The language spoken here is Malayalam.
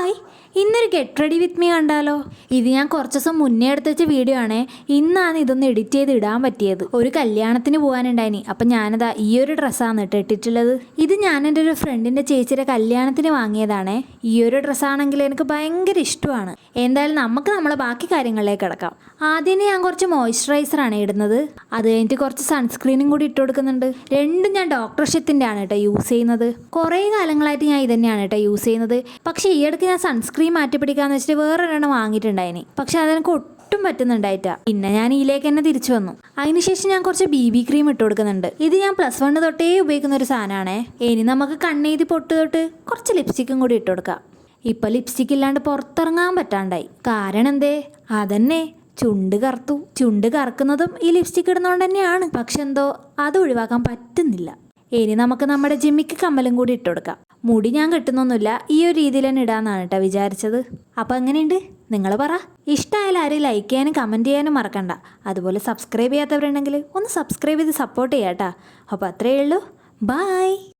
ഹായ്, ഇന്നൊരു ഗെറ്റ് റെഡി വിത്ത് മീ കണ്ടാലോ? ഇത് ഞാൻ കുറച്ച് ദിവസം മുന്നേ എടുത്ത് വെച്ച വീഡിയോ ആണേ. ഇന്നാണ് ഇതൊന്ന് എഡിറ്റ് ചെയ്ത് ഇടാൻ പറ്റിയത്. ഒരു കല്യാണത്തിന് പോകാനുണ്ടായിനി. അപ്പം ഞാനിതാ ഈ ഒരു ഡ്രസ്സാണ് കേട്ടോ ഇട്ടിട്ടുള്ളത്. ഇത് ഞാൻ എൻ്റെ ഒരു ഫ്രണ്ടിൻ്റെ ചേച്ചിയുടെ കല്യാണത്തിന് വാങ്ങിയതാണേ. ഈ ഒരു ഡ്രസ്സാണെങ്കിൽ എനിക്ക് ഭയങ്കര ഇഷ്ടമാണ്. എന്തായാലും നമുക്ക് നമ്മളെ ബാക്കി കാര്യങ്ങളിലേക്ക് കിടക്കാം. ആദ്യം ഞാൻ കുറച്ച് മോയ്സ്ചറൈസറാണ് ഇടുന്നത്. അത് കഴിഞ്ഞിട്ട് കുറച്ച് സൺസ്ക്രീനും കൂടി ഇട്ട് കൊടുക്കുന്നുണ്ട്. രണ്ടും ഞാൻ ഡോക്ടർ ഷെത്തിൻ്റെ ആണ് കേട്ടോ യൂസ് ചെയ്യുന്നത്. കുറേ കാലങ്ങളായിട്ട് ഞാൻ ഇതന്നെയാണ് കേട്ടോ യൂസ് ചെയ്യുന്നത്. പക്ഷേ ഈ ഇടയ്ക്ക് ഞാൻ സൺസ്ക്രീൻ മാറ്റി പിടിക്കാന്ന് വെച്ചിട്ട് വേറൊരെണ്ണം വാങ്ങിയിട്ടുണ്ടായിനി. പക്ഷെ അതെനിക്ക് ഒട്ടും പറ്റുന്നുണ്ടായിട്ടാ. പിന്നെ ഞാൻ ഇതിലേക്ക് തന്നെ തിരിച്ചു വന്നു. അതിനുശേഷം ഞാൻ കുറച്ച് BB ക്രീം ഇട്ട് കൊടുക്കുന്നുണ്ട്. ഇത് ഞാൻ +1 തൊട്ടേ ഉപയോഗിക്കുന്ന ഒരു സാധനമാണേ. ഇനി നമുക്ക് കണ്ണെഴുതി പൊട്ട് തൊട്ട് കുറച്ച് ലിപ്സ്റ്റിക്കും കൂടി ഇട്ട് കൊടുക്കാം. ഇപ്പം ലിപ്സ്റ്റിക് ഇല്ലാണ്ട് പുറത്തിറങ്ങാൻ പറ്റാണ്ടായി. കാരണം എന്തേ? അതന്നെ, ചുണ്ട് കറുത്തു. ചുണ്ട് കറക്കുന്നതും ഈ ലിപ്സ്റ്റിക് ഇടുന്നതുകൊണ്ട് തന്നെയാണ്. പക്ഷെ എന്തോ അത് ഒഴിവാക്കാൻ പറ്റുന്നില്ല. ഇനി നമുക്ക് നമ്മുടെ ജിമ്മിക്ക് കമ്മലും കൂടി ഇട്ട് കൊടുക്കാം. മുടി ഞാൻ കെട്ടുന്നൊന്നുമില്ല, ഈ ഒരു രീതിയിൽ തന്നെ ഇടാന്നാണ് കേട്ടോ വിചാരിച്ചത്. അപ്പോൾ എങ്ങനെയുണ്ട് നിങ്ങൾ പറ. ഇഷ്ടമായാലും ആരും ലൈക്ക് ചെയ്യാനും കമൻറ്റ് ചെയ്യാനും മറക്കണ്ട. അതുപോലെ സബ്സ്ക്രൈബ് ചെയ്യാത്തവരുണ്ടെങ്കിൽ ഒന്ന് സബ്സ്ക്രൈബ് ചെയ്ത് സപ്പോർട്ട് ചെയ്യാം കേട്ടോ. അപ്പോൾ അത്രയേ ഉള്ളൂ. ബൈ.